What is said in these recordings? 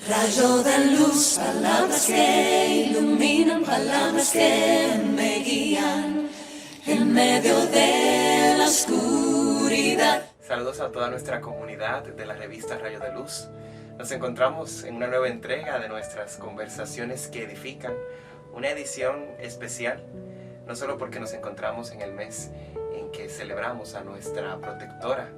Rayo de luz, palabras que iluminan, palabras que me guían en medio de la oscuridad. Saludos a toda nuestra comunidad de la revista Rayo de Luz. Nos encontramos en una nueva entrega de nuestras conversaciones que edifican, una edición especial, no solo porque nos encontramos en el mes en que celebramos a nuestra protectora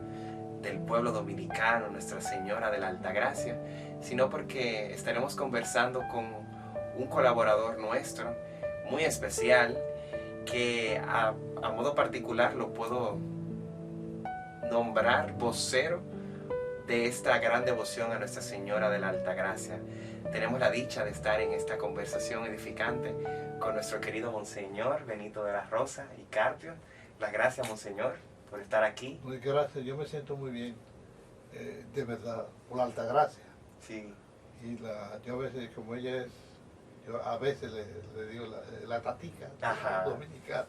del pueblo dominicano, Nuestra Señora de la Altagracia, sino porque estaremos conversando con un colaborador nuestro muy especial que a modo particular lo puedo nombrar vocero de esta gran devoción a Nuestra Señora de la Altagracia. Tenemos la dicha de estar en esta conversación edificante con nuestro querido Monseñor Benito de la Rosa y Carpio. Las gracias, Monseñor, por estar aquí. Muy gracias, yo me siento muy bien, de verdad, por la Altagracia. Sí. Y yo a veces, como ella es, yo a veces le digo la tatica de Ajá. los dominicanos,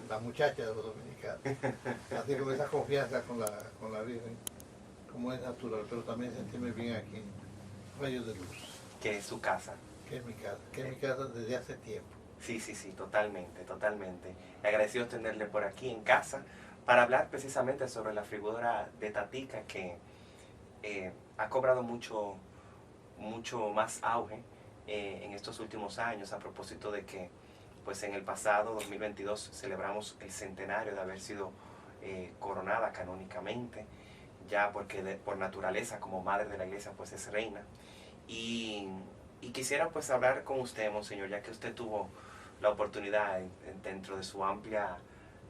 la muchacha de los dominicanos. Así con esa confianza con la Virgen, como es natural, pero también sentirme bien aquí, Rayos de Luz. Que es su casa. Que es mi casa desde hace tiempo. Sí, totalmente. Agradecido tenerle por aquí en casa para hablar precisamente sobre la figura de Tatica que ha cobrado mucho más auge en estos últimos años, a propósito de que pues en el pasado 2022 celebramos el centenario de haber sido coronada canónicamente, ya porque por naturaleza como madre de la iglesia pues es reina. Y quisiera pues hablar con usted, Monseñor, ya que usted tuvo la oportunidad dentro de su amplia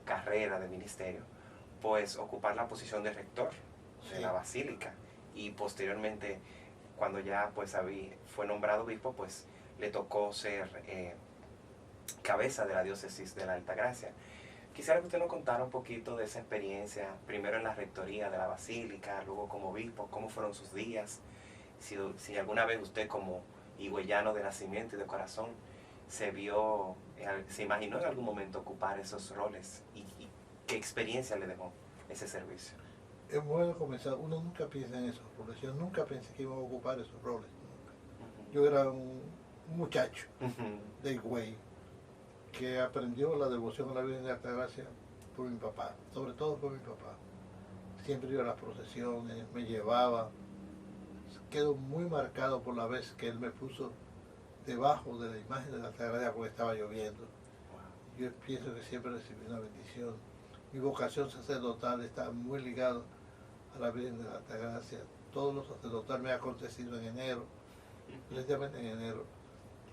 carrera de ministerio, pues ocupar la posición de rector de la basílica, y posteriormente cuando ya pues fue nombrado obispo, pues le tocó ser cabeza de la diócesis de la Altagracia. Quisiera que usted nos contara un poquito de esa experiencia, primero en la rectoría de la basílica, luego como obispo, cómo fueron sus días, si alguna vez usted como higüeyano de nacimiento y de corazón se imaginó en algún momento ocupar esos roles y qué experiencia le dejó ese servicio. Es bueno comenzar, uno nunca piensa en esos roles, yo nunca pensé que iba a ocupar esos roles, nunca. Yo era un muchacho de Higüey que aprendió la devoción a la Virgen de la Altagracia por mi papá, sobre todo por mi papá. Siempre iba a las procesiones, me llevaba, quedó muy marcado por la vez que él me puso debajo de la imagen de la Altagracia porque estaba lloviendo. Yo pienso que siempre recibí una bendición. Mi vocación sacerdotal está muy ligada a la Virgen de la Altagracia. Todo lo sacerdotal me ha acontecido en enero, precisamente en enero.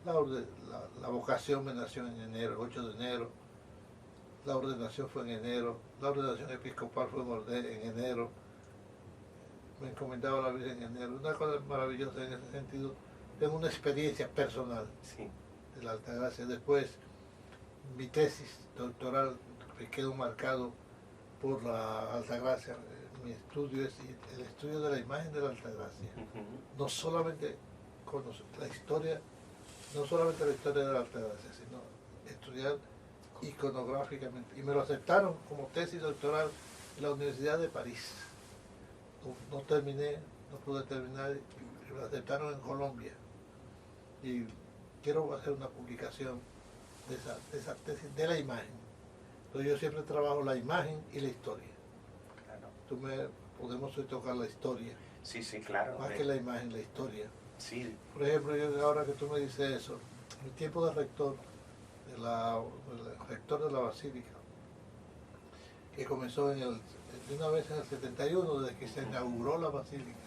La vocación me nació en enero, el 8 de enero. La ordenación fue en enero. La ordenación episcopal fue en enero. Me encomendaba a la Virgen en enero. Una cosa maravillosa en ese sentido. Tengo una experiencia personal de la Altagracia. Después, mi tesis doctoral me quedó marcado por la Altagracia. Mi estudio es el estudio de la imagen de la Altagracia. No solamente conocer la historia, no solamente la historia de la Altagracia, sino estudiar iconográficamente. Y me lo aceptaron como tesis doctoral en la Universidad de París. No terminé, no pude terminar, y me lo aceptaron en Colombia. Y quiero hacer una publicación de esa tesis de la imagen. Entonces yo siempre trabajo la imagen y la historia. Claro. Podemos tocar la historia. Sí, claro. Más que la imagen, la historia. Sí. Por ejemplo, ahora que tú me dices eso, en mi tiempo de rector, del rector de la basílica, que comenzó de una vez en el 71, desde que se inauguró la basílica,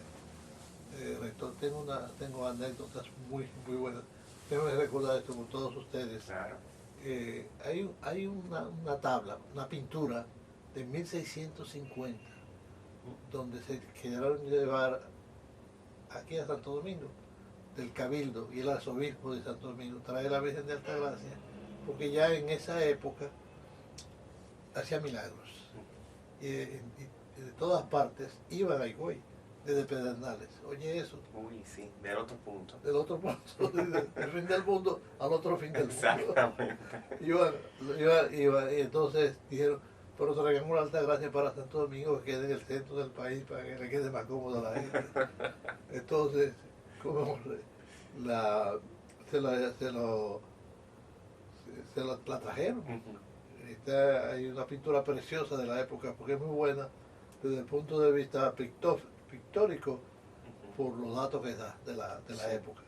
rector, tengo anécdotas muy buenas. Tengo que recordar esto con todos ustedes. Claro. Hay una tabla, una pintura de 1650, donde se quedaron llevar aquí a Santo Domingo, del Cabildo y el arzobispo de Santo Domingo, trae la Virgen de Altagracia, porque ya en esa época hacía milagros. Y de todas partes iban a Higüey, desde Pedernales. Oye eso. Uy, sí, del otro punto. Del otro punto, del fin del mundo al otro fin del mundo. Exactamente. Y entonces dijeron, pero traigamos la Altagracia para Santo Domingo, que quede en el centro del país, para que le quede más cómodo a la gente. Entonces, como la, se la, la trajeron. Hay una pintura preciosa de la época, porque es muy buena desde el punto de vista pictórico, por los datos que da de la época.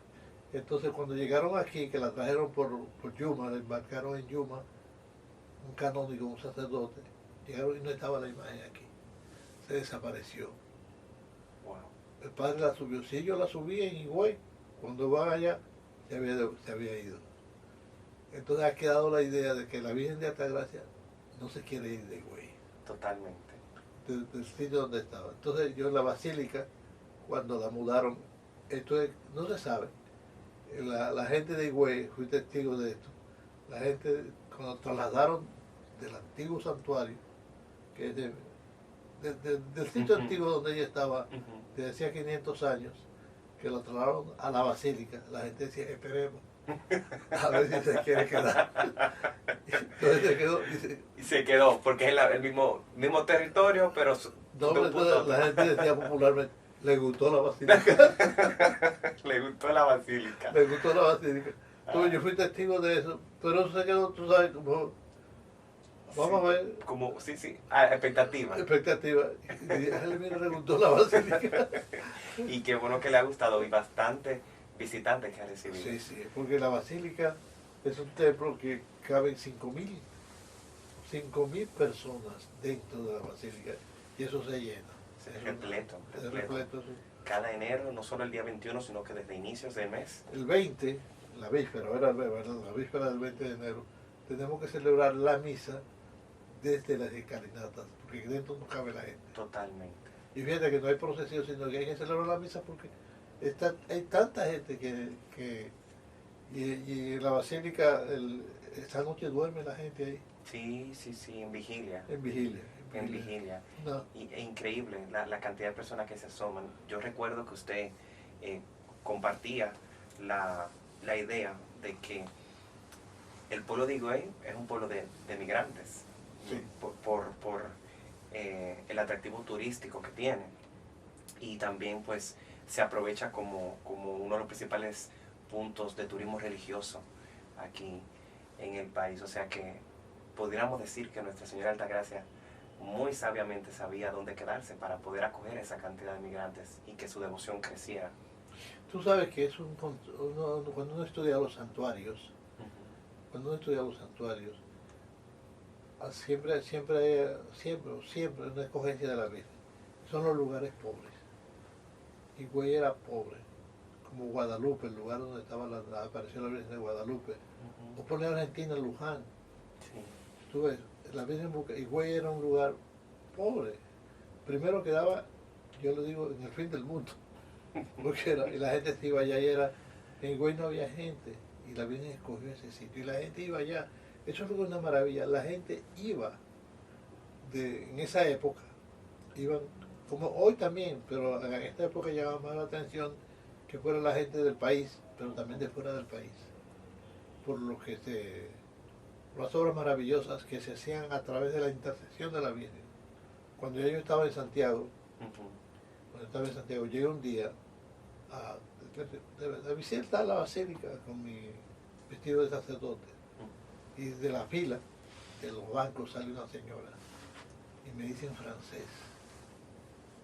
Entonces cuando llegaron aquí, que la trajeron por Yuma, la embarcaron en Yuma, un canónigo, un sacerdote, llegaron y no estaba la imagen aquí, se desapareció. Wow. El padre la subió, sí, yo la subí en Higüey, cuando van allá se había ido. Entonces ha quedado la idea de que la Virgen de Altagracia no se quiere ir de Higüey. Totalmente. Del sitio donde estaba. Entonces yo en la basílica, cuando la mudaron, esto no se sabe. La gente de Higüey, fui testigo de esto, la gente cuando trasladaron del antiguo santuario, que es del sitio antiguo donde ella estaba, desde hacía 500 años, que la trasladaron a la basílica, la gente decía, esperemos, a ver si se quiere quedar. Entonces se quedó. Y se quedó, porque es el mismo territorio, pero la gente decía popularmente, le gustó la basílica. Le gustó la basílica. Le gustó la basílica. Entonces yo fui testigo de eso, pero eso se quedó, tú sabes, como, vamos a ver. Como, sí, expectativa. Expectativa. Y a él le gustó la basílica. Y qué bueno que le ha gustado, y bastante visitantes que ha recibido. Sí, sí, porque la basílica es un templo que caben 5.000 personas dentro de la basílica, y eso se llena. Es repleto. Repleto. Cada enero, no solo el día 21, sino que desde inicios de mes. El 20, la víspera, ¿verdad? La víspera del 20 de enero, tenemos que celebrar la misa desde las escalinatas, porque dentro no cabe la gente. Totalmente. Y fíjate que no hay procesión, sino que hay que celebrar la misa porque hay tanta gente que y en la basílica esta noche duerme la gente ahí. Sí, en vigilia. En vigilia. En vigilia. No. Es increíble la cantidad de personas que se asoman. Yo recuerdo que usted compartía la idea de que el pueblo de Higüey es un pueblo de migrantes, Sí. por el atractivo turístico que tiene, y también pues se aprovecha como uno de los principales puntos de turismo religioso aquí en el país. O sea que podríamos decir que Nuestra Señora Altagracia muy sabiamente sabía dónde quedarse para poder acoger a esa cantidad de migrantes y que su devoción creciera. Tú sabes que es cuando uno estudia los santuarios, siempre una escogencia de la Virgen. Son los lugares pobres. Higüey era pobre, como Guadalupe, el lugar donde estaba apareció la Virgen de Guadalupe. O por Argentina, Luján. Sí. Tú ves, la Virgen Higüey era un lugar pobre. Primero quedaba, yo le digo, en el fin del mundo. Porque y la gente se iba allá y en Higüey no había gente. Y la Virgen escogió ese sitio. Y la gente iba allá. Eso fue una maravilla. La gente iba, en esa época, iban, como hoy también, pero en esta época llamaba más la atención que fuera la gente del país, pero también de fuera del país. Por las obras maravillosas que se hacían a través de la intercesión de la Virgen. Cuando yo estaba en Santiago, llegué un día a visitar la basílica con mi vestido de sacerdote, y de la fila de los bancos sale una señora y me dice en francés,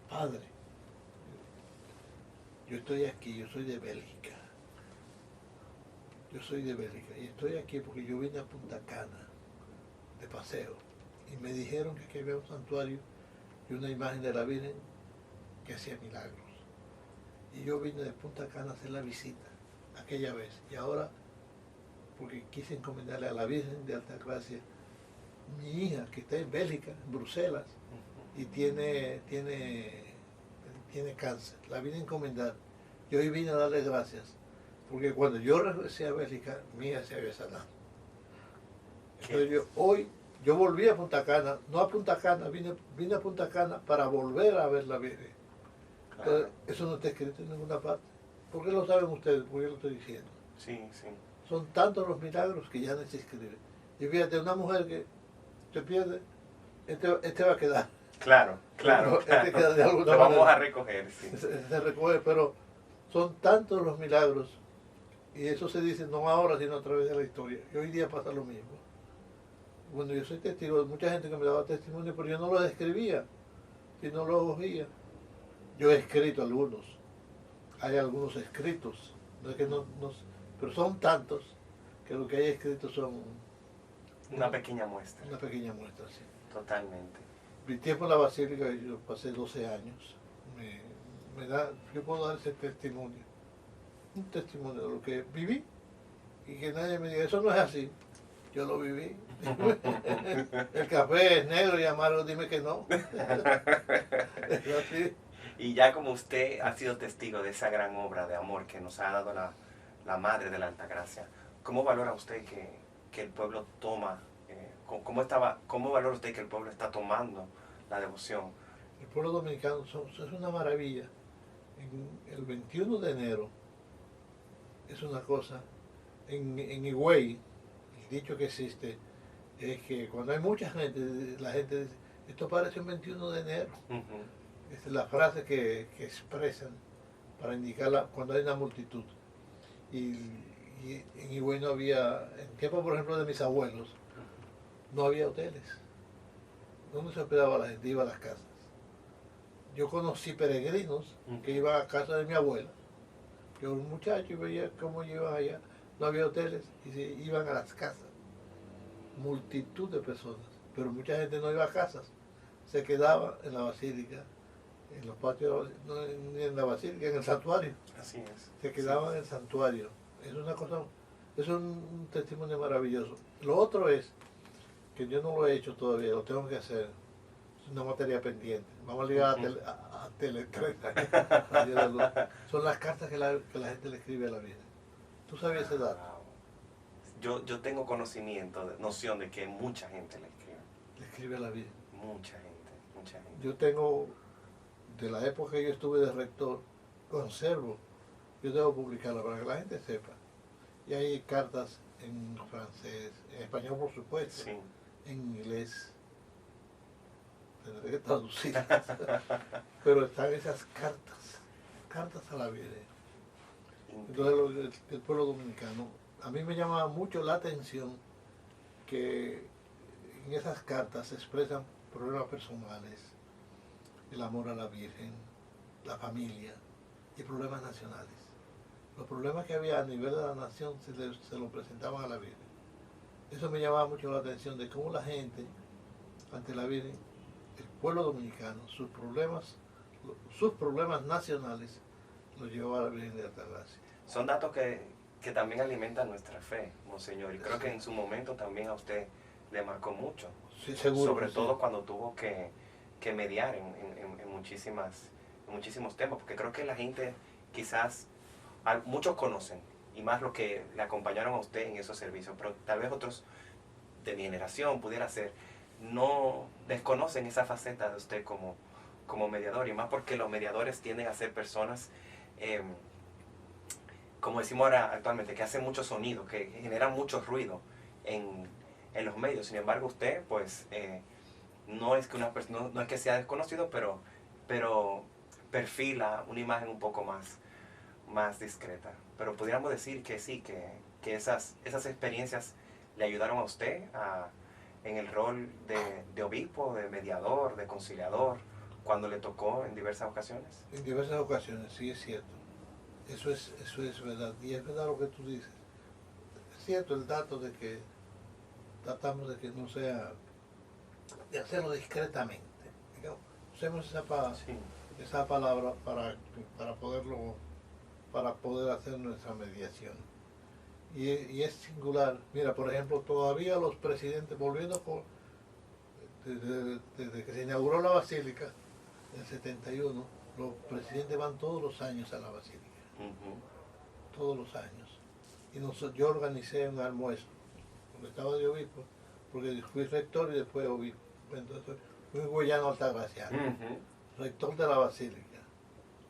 padre, yo estoy aquí, yo soy de Bélgica. Y estoy aquí porque yo vine a Punta Cana de paseo y me dijeron que aquí había un santuario y una imagen de la Virgen que hacía milagros. Y yo vine de Punta Cana a hacer la visita aquella vez, y ahora, porque quise encomendarle a la Virgen de Altagracia mi hija que está en Bélgica, en Bruselas, y tiene cáncer, la vine a encomendar. Y hoy vine a darle gracias, porque cuando yo regresé a Bélgica, mi hija se había sanado. Entonces yo volví a Punta Cana, no a Punta Cana, vine a Punta Cana para volver a ver la Virgen. Entonces, eso no está escrito en ninguna parte. ¿Por qué lo saben ustedes? ¿Por qué lo estoy diciendo? Sí. Son tantos los milagros que ya no se escribe. Y fíjate, una mujer que se pierde, este va a quedar. Claro. Este queda de alguna Lo vamos manera. a recoger, sí. Se recoge, pero Son tantos los milagros, y eso se dice no ahora, sino a través de la historia. Y hoy día pasa lo mismo. Bueno, yo soy testigo de mucha gente que me daba testimonio, pero yo no lo describía, sino lo cogía. Yo he escrito algunos, hay algunos escritos, no es que pero son tantos que lo que hay escrito son Una pequeña muestra. una pequeña muestra, sí. Totalmente. Mi tiempo en la Basílica, yo pasé 12 años, yo puedo dar ese testimonio, un testimonio de lo que viví, y que nadie me diga, eso no es así, yo lo viví. El café es negro y amargo, dime que no. Es así. Y ya como usted ha sido testigo de esa gran obra de amor que nos ha dado la Madre de la Altagracia, ¿cómo valora usted que el pueblo toma, cómo valora usted que el pueblo está tomando la devoción? El pueblo dominicano es una maravilla. El 21 de enero es una cosa. En Higüey, el dicho que existe es que cuando hay mucha gente, la gente dice, esto parece un 21 de enero. Ujú. Esa es la frase que expresan para indicar cuando hay una multitud. Y en Higüey no había, en tiempo por ejemplo de mis abuelos, no había hoteles. ¿Dónde se hospedaba la gente? Iba a las casas. Yo conocí peregrinos que iban a casa de mi abuela. Yo era un muchacho y veía cómo iban allá. No había hoteles y se iban a las casas. Multitud de personas. Pero mucha gente no iba a casas. Se quedaba en la basílica, en los patios, no ni en la basílica, en el santuario. Así es. Se quedaba en el santuario. Es una cosa, es un testimonio maravilloso. Lo otro es que yo no lo he hecho todavía, lo tengo que hacer. Es una materia pendiente. Vamos a llegar a Tele 3. Son las cartas que la gente le escribe a la Virgen. ¿Tú sabías ese dato? Wow. Yo tengo conocimiento, noción de que mucha gente le escribe. Le escribe a la Virgen. Mucha gente, mucha gente. Yo tengo, de la época que yo estuve de rector, conservo, yo debo publicarla para que la gente sepa. Y hay cartas en francés, en español por supuesto, Sí. en inglés, tendré que traducirlas, pero están esas cartas a la Virgen. Entonces el pueblo dominicano, a mí me llama mucho la atención que en esas cartas se expresan problemas personales, el amor a la Virgen, la familia y problemas nacionales. Los problemas que había a nivel de la nación se lo presentaban a la Virgen. Eso me llamaba mucho la atención de cómo la gente, ante la Virgen, el pueblo dominicano, sus problemas nacionales, los llevaba a la Virgen de Altagracia. Son datos que también alimentan nuestra fe, Monseñor, y creo que en su momento también a usted le marcó mucho. Sí, seguro. Sobre Sí. todo cuando tuvo que mediar en muchísimos temas, porque creo que la gente quizás, muchos conocen, y más los que le acompañaron a usted en esos servicios, pero tal vez otros de mi generación pudiera ser, no desconocen esa faceta de usted como mediador, y más porque los mediadores tienden a ser personas, como decimos ahora actualmente, que hacen mucho sonido, que generan mucho ruido en los medios. Sin embargo, usted, pues, no es que sea desconocido, pero perfila una imagen un poco más discreta. Pero pudiéramos decir que sí, que esas experiencias le ayudaron a usted en el rol de obispo, de mediador, de conciliador, cuando le tocó en diversas ocasiones. En diversas ocasiones, sí es cierto. Eso es verdad. Y es verdad lo que tú dices. Es cierto el dato de que tratamos de que no sea, de hacerlo discretamente. Digamos, usemos esa palabra para poder hacer nuestra mediación. Y es singular. Mira, por ejemplo, todavía los presidentes, desde que se inauguró la basílica, en el 71, los presidentes van todos los años a la basílica. Todos los años. Y yo organicé un almuerzo, cuando estaba de obispo, porque fui rector y después obispo. Entonces fui Guayano Altagraciano, rector de la basílica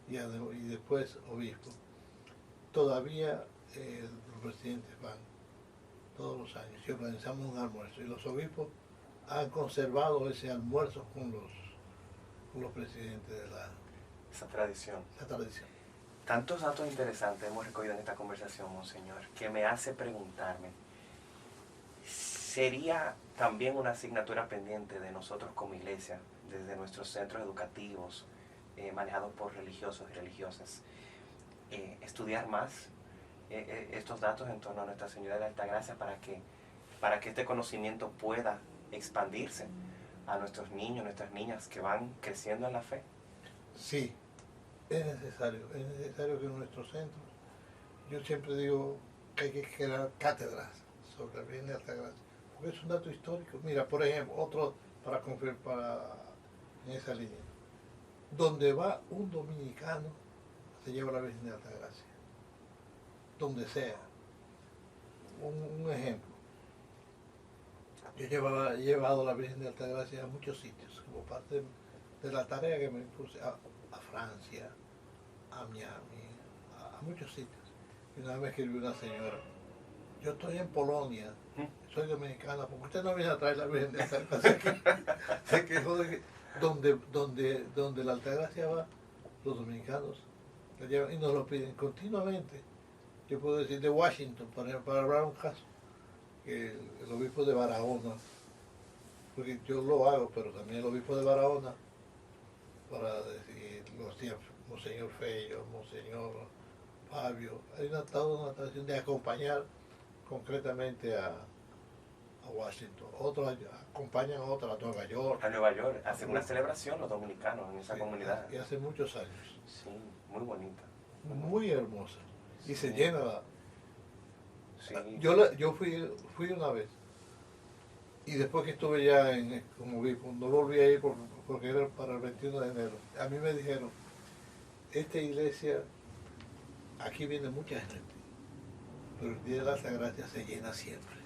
y después obispo. Todavía los presidentes van todos los años y organizamos un almuerzo. Y los obispos han conservado ese almuerzo con los presidentes de esa tradición. Tantos datos interesantes hemos recogido en esta conversación, Monseñor, que me hace preguntarme, ¿sería también una asignatura pendiente de nosotros como iglesia, desde nuestros centros educativos, manejados por religiosos y religiosas, estudiar más estos datos en torno a Nuestra Señora de la Altagracia para que este conocimiento pueda expandirse a nuestros niños, nuestras niñas que van creciendo en la fe? Sí, es necesario que en nuestros centros, yo siempre digo que hay que crear cátedras sobre la Virgen de Altagracia, porque es un dato histórico. Mira, por ejemplo, otro para confirmar en esa línea, donde va un dominicano, se lleva la Virgen de Altagracia, donde sea. Un ejemplo, yo he llevado la Virgen de Altagracia a muchos sitios, como parte de la tarea que me puse a Francia, a Miami, a muchos sitios. Y una vez me escribió una señora, yo estoy en Polonia, soy dominicana, porque usted no viene a traer la Virgen de Altagracia. Se quejó de que donde la Altagracia va, los dominicanos la llevan y nos lo piden continuamente. Yo puedo decir de Washington, para hablar un caso, que el obispo de Barahona, porque yo lo hago, pero también el obispo de Barahona, para decir los días, Monseñor Fello, Monseñor Fabio, hay toda una tradición de acompañar concretamente a Washington. Otros acompañan a otros, a Nueva York. A Nueva York, hacen una celebración los dominicanos en esa comunidad. Y hace muchos años. Sí, muy bonita. Muy hermosa. Y se Sí. llena. Sí. Yo fui una vez. Y después que estuve ya como obispo, no volví a ir porque era para el 21 de enero. A mí me dijeron, esta iglesia, aquí viene mucha gente, pero el día de la Altagracia se llena siempre.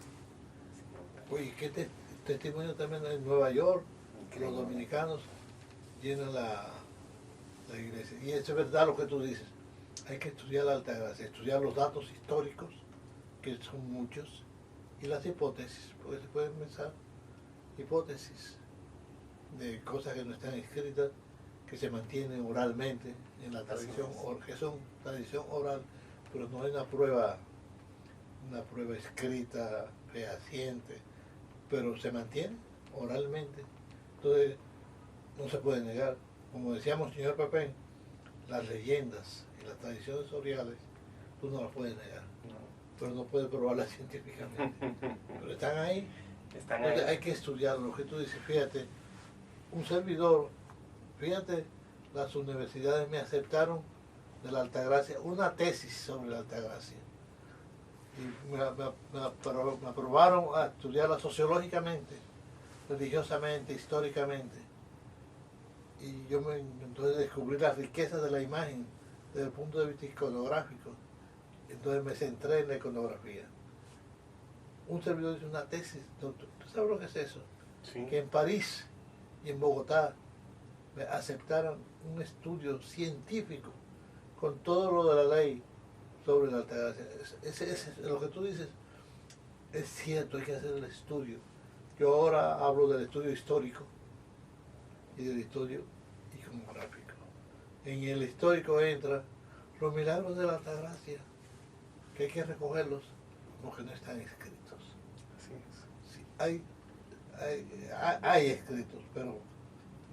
Oye, ¿qué testimonio también en Nueva York? Que los dominicanos llenan la iglesia. Y eso es verdad lo que tú dices. Hay que estudiar la Altagracia, estudiar los datos históricos, que son muchos, y las hipótesis, porque se pueden pensar hipótesis de cosas que no están escritas, que se mantienen oralmente en la tradición, que son tradición oral, pero no hay una prueba escrita, fehaciente, pero se mantiene oralmente. Entonces, no se puede negar. Como decíamos, señor Pepén, las leyendas y las tradiciones orales, tú no las puedes negar, pero no puedes probarlas científicamente. Pero están ahí. Entonces hay que estudiarlo. Lo que tú dices, fíjate, un servidor, fíjate, las universidades me aceptaron de la Altagracia, una tesis sobre la Altagracia. Y me aprobaron a estudiarla sociológicamente, religiosamente, históricamente. Y yo entonces descubrí las riquezas de la imagen desde el punto de vista iconográfico. Entonces me centré en la iconografía. Un servidor hizo una tesis, ¿tú sabes lo que es eso? Sí. Que en París y en Bogotá me aceptaron un estudio científico con todo lo de la ley sobre la Altagracia. Lo que tú dices es cierto, hay que hacer el estudio. Yo ahora hablo del estudio histórico y del estudio iconográfico. En el histórico entra los milagros de la Altagracia, que hay que recogerlos porque no están escritos. Así es. Sí, hay escritos, pero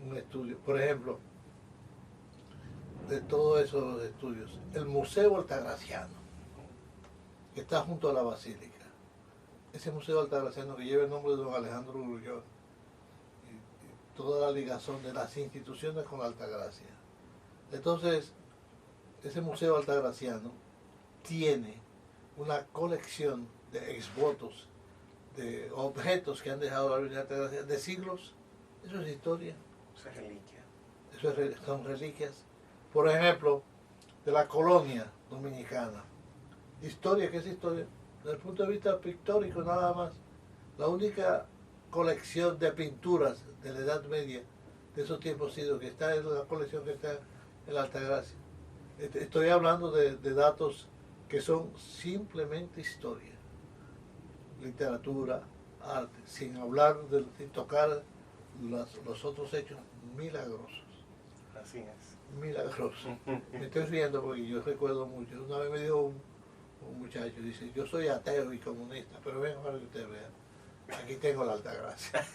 un estudio, por ejemplo, de todos esos estudios, el Museo Altagraciano, que está junto a la Basílica, ese Museo Altagraciano que lleva el nombre de don Alejandro Grullón, y toda la ligazón de las instituciones con la Altagracia. Entonces, ese Museo Altagraciano tiene una colección de exvotos, de objetos que han dejado la Virgen de Altagracia de siglos. Eso es historia. Eso es reliquia. Eso son reliquias. Por ejemplo, de la colonia dominicana. Historia, ¿qué es historia? Desde el punto de vista pictórico nada más. La única colección de pinturas de la Edad Media de esos tiempos sido que está en la colección que está en la Altagracia. Estoy hablando de datos que son simplemente historia, literatura, arte, sin tocar los otros hechos milagrosos. Así es. milagroso. Me estoy riendo porque yo recuerdo mucho. Una vez me dijo un muchacho, dice, yo soy ateo y comunista, pero venga para que usted vea. Aquí tengo la Altagracia.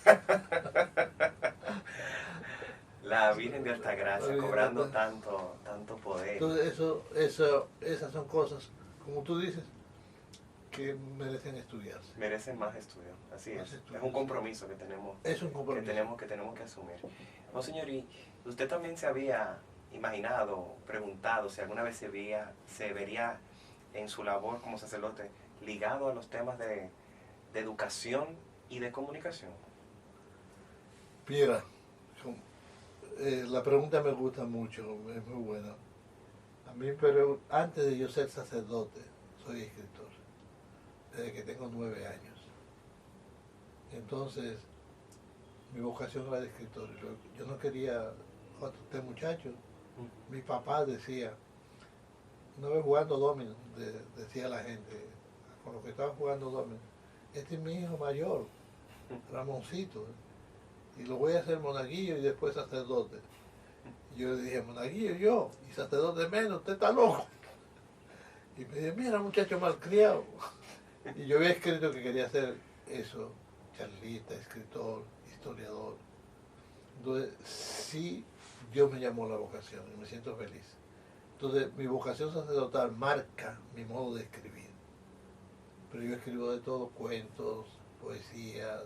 La Virgen de Altagracia cobrando tanto poder. Entonces esas son cosas, como tú dices, que merecen estudiarse. Merecen más estudio, así Más es. estudio. Es un compromiso que tenemos, Es un compromiso. que tenemos que asumir. Monseñor, ¿y usted también se había imaginado, preguntado si alguna vez se vería en su labor como sacerdote ligado a los temas de educación y de comunicación? Mira, la pregunta me gusta mucho, es muy buena. A mí, pero antes de yo ser sacerdote, soy escritor, desde que tengo 9 años. Entonces, mi vocación era de escritor. Yo no quería, cuando este muchacho, mi papá decía, una vez jugando domino, decía la gente, con lo que estaba jugando domino, este es mi hijo mayor, Ramoncito, y lo voy a hacer monaguillo y después sacerdote. Y yo le dije, monaguillo yo, y sacerdote menos, usted está loco. Y me dice, mira, muchacho malcriado. Y yo había escrito que quería hacer eso, charlista, escritor, historiador. Entonces, sí, Dios me llamó a la vocación y me siento feliz. Entonces, mi vocación sacerdotal marca mi modo de escribir. Pero yo escribo de todo, cuentos, poesías,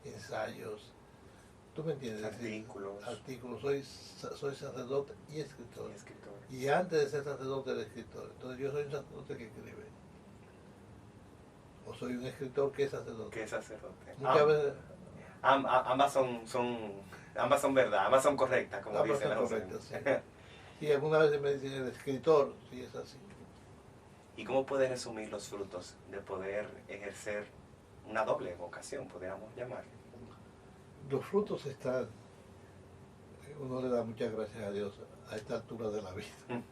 ensayos. ¿Tú me entiendes? Artículos. Artículos. Soy sacerdote y escritor. Y escritor. Y antes de ser sacerdote era escritor. Entonces yo soy un sacerdote que escribe. O soy un escritor que es sacerdote. ¿Qué es sacerdote? Muchas veces... Ambas son verdad, ambas son correctas, como ambas dicen son las correctas, sí. Y algunas veces me dicen el escritor, sí es así. ¿Y cómo puede resumir los frutos de poder ejercer una doble vocación, podríamos llamarle? Los frutos están, uno le da muchas gracias a Dios a esta altura de la vida,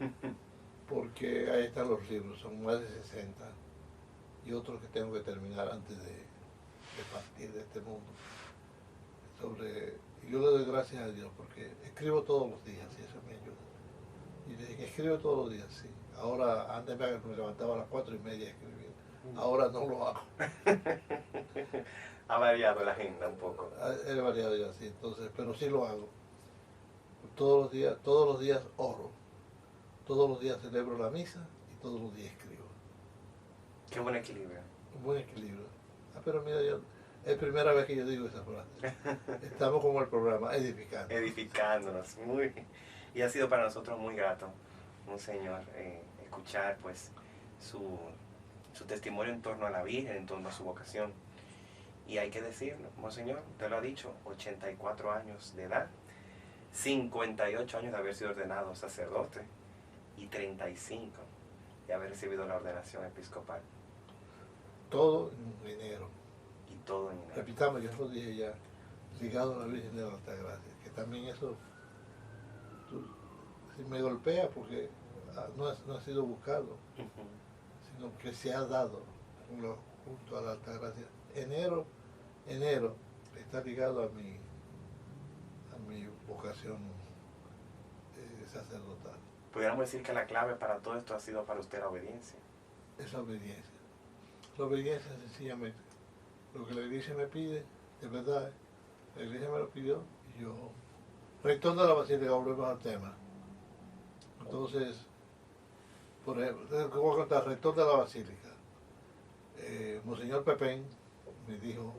porque ahí están los libros, son más de 60, y otros que tengo que terminar antes de partir de este mundo. Y yo le doy gracias a Dios, porque escribo todos los días, y eso me ayuda. Y desde que escribo todos los días, sí. Ahora, antes me levantaba a las 4:30 a escribir, ahora no lo hago. Ha variado la agenda un poco. He variado ya, sí, entonces, pero sí lo hago. Todos los días oro, todos los días celebro la misa y todos los días escribo. Qué buen equilibrio. Un buen equilibrio. Pero mira, es primera vez que yo digo esa frase. Estamos como el programa, edificando. Edificándonos, muy. Y ha sido para nosotros muy grato, Monseñor, escuchar pues su testimonio en torno a la Virgen, en torno a su vocación. Y hay que decirlo, Monseñor, usted lo ha dicho, 84 años de edad, 58 años de haber sido ordenado sacerdote y 35 de haber recibido la ordenación episcopal. Todo en enero. Y todo en enero. Repitamos, yo lo dije ya, ligado a la Virgen de la Altagracia, que también eso me golpea porque no ha sido buscado, sino que se ha dado junto a la Altagracia. Enero está ligado a mi vocación sacerdotal. Pudiéramos decir que la clave para todo esto ha sido para usted la obediencia. Es la obediencia. La obediencia sencillamente. Lo que la iglesia me pide, de verdad, la iglesia me lo pidió y yo... Rector de la Basílica, volvemos al tema. Entonces, por ejemplo, te voy a contar, rector de la Basílica. Monseñor Pepén me dijo,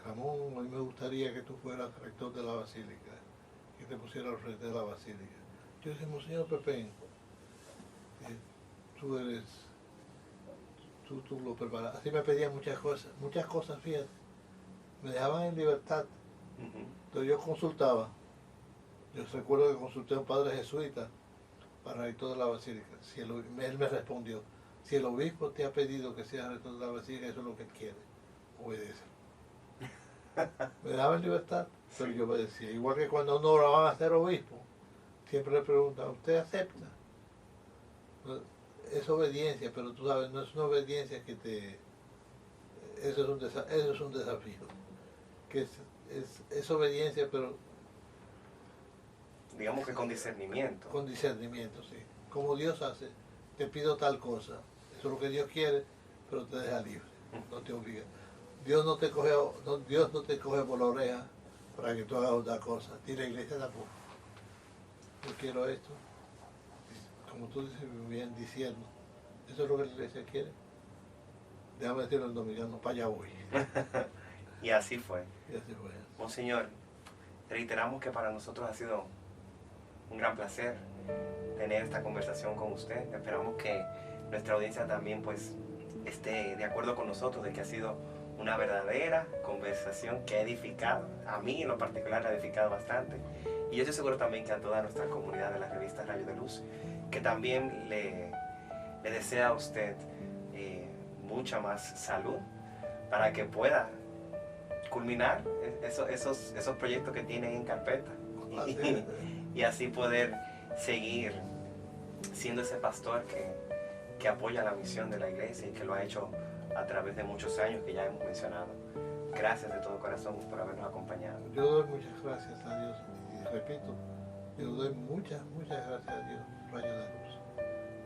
Ramón, a mí me gustaría que tú fueras rector de la Basílica, que te pusieras al frente de la Basílica. Yo dije, Monseñor Pepén, tú lo preparas. Así me pedían muchas cosas, fíjate. Me dejaban en libertad. Entonces yo consultaba. Yo recuerdo que consulté a un padre jesuita para rector de la Basílica. Él me respondió, si el obispo te ha pedido que seas rector de la Basílica, eso es lo que él quiere. Obedece. Me daba en libertad, pero yo obedecía. Igual que cuando uno lo van a hacer obispo, siempre le preguntan, ¿usted acepta? Es obediencia, pero tú sabes, no es una obediencia que te... Eso es un desafío. Que es obediencia, pero digamos que con discernimiento. Con discernimiento, sí. Como Dios hace, te pido tal cosa, eso es lo que Dios quiere, pero te deja libre, no te obliga. Dios no te coge, Dios no te coge por la oreja para que tú hagas otra cosa. Y la iglesia tampoco. Yo quiero esto, como tú dices bien diciendo, eso es lo que la iglesia quiere. Déjame decirlo en dominicano, para allá voy. Y así fue. Y así fue. Monseñor, reiteramos que para nosotros ha sido un gran placer tener esta conversación con usted. Esperamos que nuestra audiencia también pues esté de acuerdo con nosotros de que ha sido una verdadera conversación que ha edificado, a mí en lo particular ha edificado bastante, y yo estoy seguro también que a toda nuestra comunidad de la revista Rayo de Luz, que también le desea a usted mucha más salud para que pueda culminar esos proyectos que tiene en carpeta y así poder seguir siendo ese pastor que apoya la misión de la iglesia y que lo ha hecho a través de muchos años que ya hemos mencionado. Gracias de todo corazón por habernos acompañado. Yo doy muchas gracias a Dios y repito, yo doy muchas gracias a Dios, Rayo de Luz,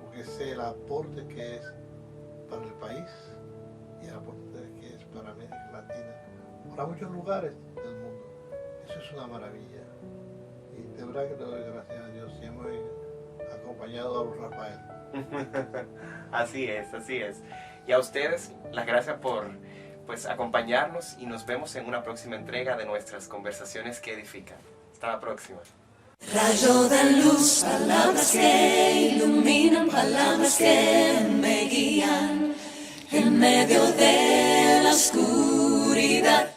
porque sé el aporte que es para el país y el aporte que es para América Latina, para muchos lugares del mundo. Eso es una maravilla y de verdad que le doy gracias a Dios. Siempre he acompañado a los Rafael. Así es, así es. Y a ustedes, las gracias por pues acompañarnos y nos vemos en una próxima entrega de nuestras conversaciones que edifican. Hasta la próxima. Rayo de luz, palabras que iluminan, palabras que me guían en medio de la oscuridad.